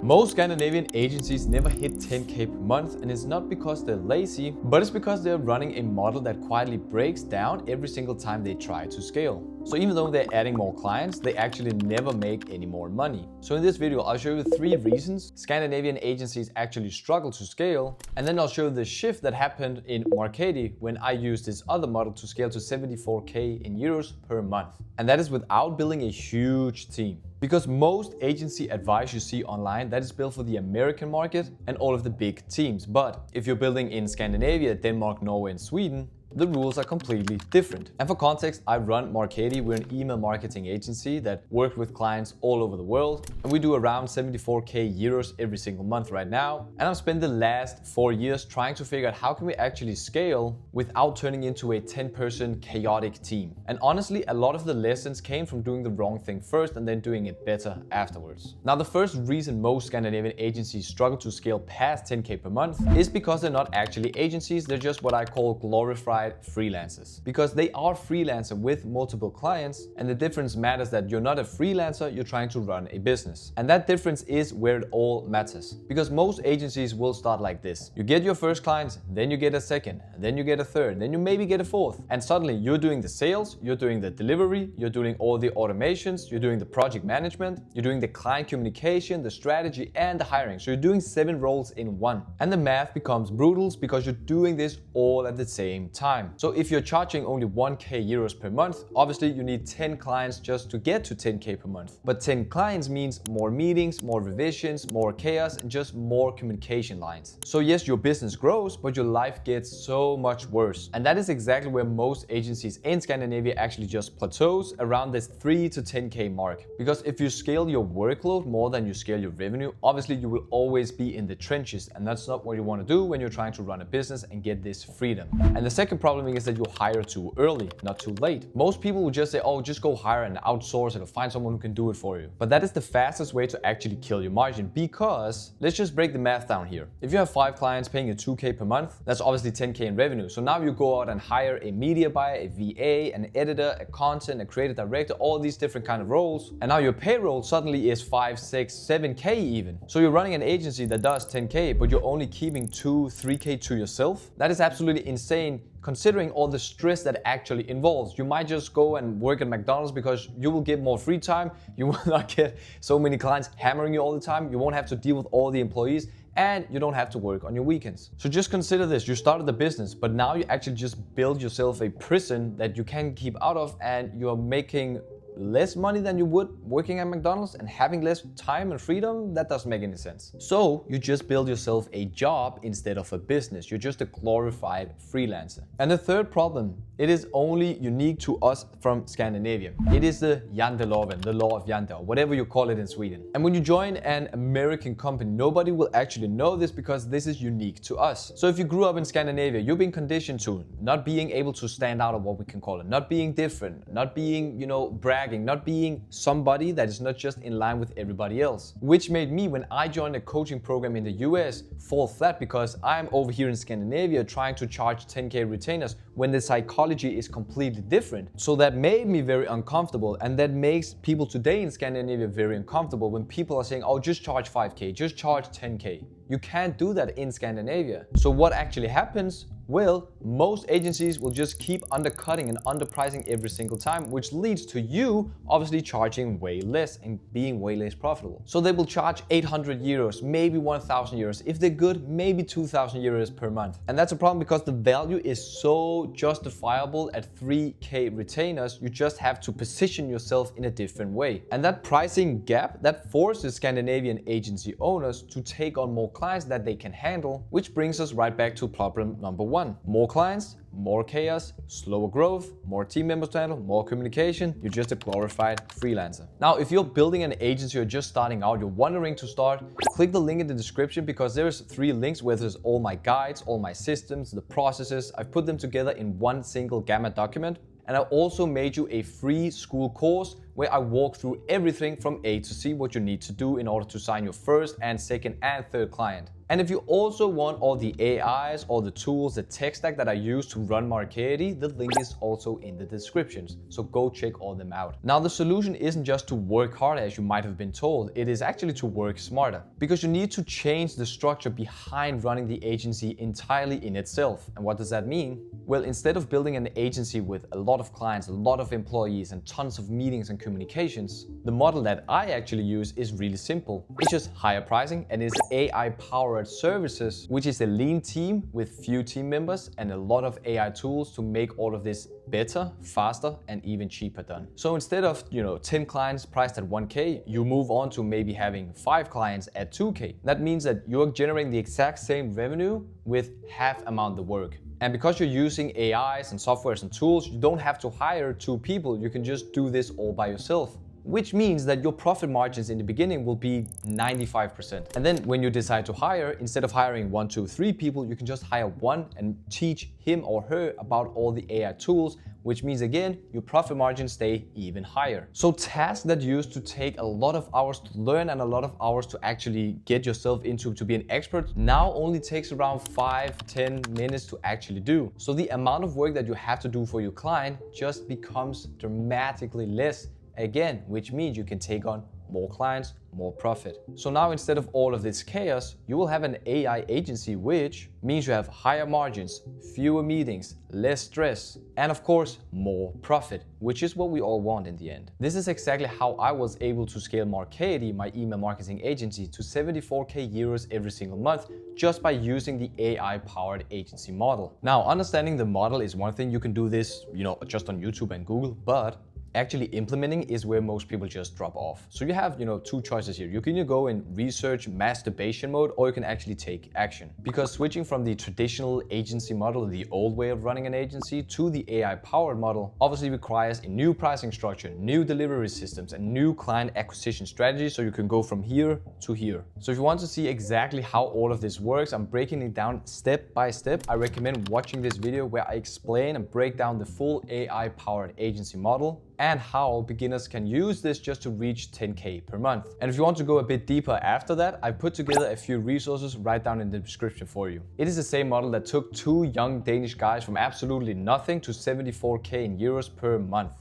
Most Scandinavian agencies never hit 10K per month, and it's not because they're lazy, but it's because they're running a model that quietly breaks down every single time they try to scale. So even though they're adding more clients, they actually never make any more money. So in this video, I'll show you 3 reasons Scandinavian agencies actually struggle to scale, and then I'll show you the shift that happened in Marketing when I used this other model to scale to 74K in euros per month. And that is without building a huge team. Because most agency advice you see online, that is built for the American market and all of the big teams. But if you're building in Scandinavia, Denmark, Norway, and Sweden, the rules are completely different. And for context, I run Marketing. We're an email marketing agency that works with clients all over the world. And we do around 74K euros every single month right now. And I've spent the last 4 years trying to figure out how can we actually scale without turning into a 10-person chaotic team. And honestly, a lot of the lessons came from doing the wrong thing first and then doing it better afterwards. Now, the first reason most Scandinavian agencies struggle to scale past 10K per month is because they're not actually agencies. They're just what I call glorified freelancers, because they are freelancer with multiple clients, and the difference matters that you're not a freelancer, you're trying to run a business. And that difference is where it all matters, because most agencies will start like this. You get your first client, then you get a second, then you get a third, then you maybe get a fourth, and suddenly you're doing the sales, you're doing the delivery, you're doing all the automations, you're doing the project management, you're doing the client communication, the strategy, and the hiring. So you're doing 7 roles in one, and the math becomes brutal because you're doing this all at the same time. So if you're charging only 1K euros per month, obviously you need 10 clients just to get to 10K per month. But 10 clients means more meetings, more revisions, more chaos, and just more communication lines. So yes, your business grows, but your life gets so much worse. And that is exactly where most agencies in Scandinavia actually just plateaus around this 3 to 10K mark. Because if you scale your workload more than you scale your revenue, obviously you will always be in the trenches, and that's not what you want to do when you're trying to run a business and get this freedom. And the second problem is that you hire too early, not too late. Most people will just say, oh, just go hire and outsource it or find someone who can do it for you. But that is the fastest way to actually kill your margin, because let's just break the math down here. If you have 5 clients paying you 2K per month, that's obviously 10K in revenue. So now you go out and hire a media buyer, a VA, an editor, a content, a creative director, all these different kind of roles. And now your payroll suddenly is 5, 6, 7K even. So you're running an agency that does 10K, but you're only keeping 2, 3K to yourself. That is absolutely insane, considering all the stress that actually involves. You might just go and work at McDonald's because you will get more free time. You will not get so many clients hammering you all the time. You won't have to deal with all the employees, and you don't have to work on your weekends. So just consider this. You started the business, but now you actually just build yourself a prison that you can't keep out of, and you're making less money than you would working at McDonald's and having less time and freedom. That doesn't make any sense. So you just build yourself a job instead of a business. You're just a glorified freelancer. And the third problem, it is only unique to us from Scandinavia. It is the janteloven, the law of Jante, or whatever you call it in Sweden. And when you join an American company, nobody will actually know this because this is unique to us. So if you grew up in Scandinavia, you've been conditioned to not being able to stand out, of what we can call it, not being different, not being, bragging, not being somebody that is not just in line with everybody else. Which made me, when I joined a coaching program in the US, fall flat because I'm over here in Scandinavia trying to charge 10K retainers when the psychology is completely different. So that made me very uncomfortable, and that makes people today in Scandinavia very uncomfortable when people are saying, oh, just charge 5K, just charge 10K. You can't do that in Scandinavia. So what actually happens? Well, most agencies will just keep undercutting and underpricing every single time, which leads to you obviously charging way less and being way less profitable. So they will charge 800 euros, maybe 1,000 euros. If they're good, maybe 2,000 euros per month. And that's a problem because the value is so justifiable at 3K retainers. You just have to position yourself in a different way. And that pricing gap, that forces Scandinavian agency owners to take on more clients that they can handle, which brings us right back to problem number 1. More clients, more chaos, slower growth, more team members to handle, more communication. You're just a glorified freelancer. Now, if you're building an agency or just starting out, you're wondering to start, click the link in the description because there's 3 links where there's all my guides, all my systems, the processes. I've put them together in one single Gamma document. And I also made you a free school course where I walk through everything from A to Z what you need to do in order to sign your first and second and third client. And if you also want all the AIs, all the tools, the tech stack that I use to run Marketing, the link is also in the descriptions. So go check all them out. Now the solution isn't just to work harder as you might have been told, it is actually to work smarter. Because you need to change the structure behind running the agency entirely in itself. And what does that mean? Well, instead of building an agency with a lot of clients, a lot of employees and tons of meetings and communications, the model that I actually use is really simple. It's just higher pricing and it's AI powered services, which is a lean team with few team members and a lot of AI tools to make all of this better, faster, and even cheaper done. So instead of 10 clients priced at 1K, you move on to maybe having 5 clients at 2K. That means that you're generating the exact same revenue with half amount the work. And because you're using AIs and softwares and tools, you don't have to hire 2 people. You can just do this all by yourself. Which means that your profit margins in the beginning will be 95%. And then when you decide to hire, instead of hiring 1, 2, 3 people, you can just hire one and teach him or her about all the AI tools, which means again, your profit margins stay even higher. So tasks that used to take a lot of hours to learn and a lot of hours to actually get yourself into to be an expert now only takes around 5-10 minutes to actually do. So the amount of work that you have to do for your client just becomes dramatically less. Again, which means you can take on more clients, more profit. So now instead of all of this chaos, you will have an AI agency, which means you have higher margins, fewer meetings, less stress, and of course, more profit, which is what we all want in the end. This is exactly how I was able to scale Marketing, my email marketing agency, to 74k euros every single month just by using the AI powered agency model. Now, understanding the model is one thing. You can do this, just on YouTube and Google, but actually implementing is where most people just drop off. So you have, 2 choices here. You can either go in research masturbation mode, or you can actually take action. Because switching from the traditional agency model, the old way of running an agency, to the AI powered model obviously requires a new pricing structure, new delivery systems, and new client acquisition strategy. So you can go from here to here. So if you want to see exactly how all of this works, I'm breaking it down step by step. I recommend watching this video where I explain and break down the full AI powered agency model and how beginners can use this just to reach 10k per month. And if you want to go a bit deeper after that, I put together a few resources right down in the description for you. It is the same model that took 2 young Danish guys from absolutely nothing to 74k in euros per month.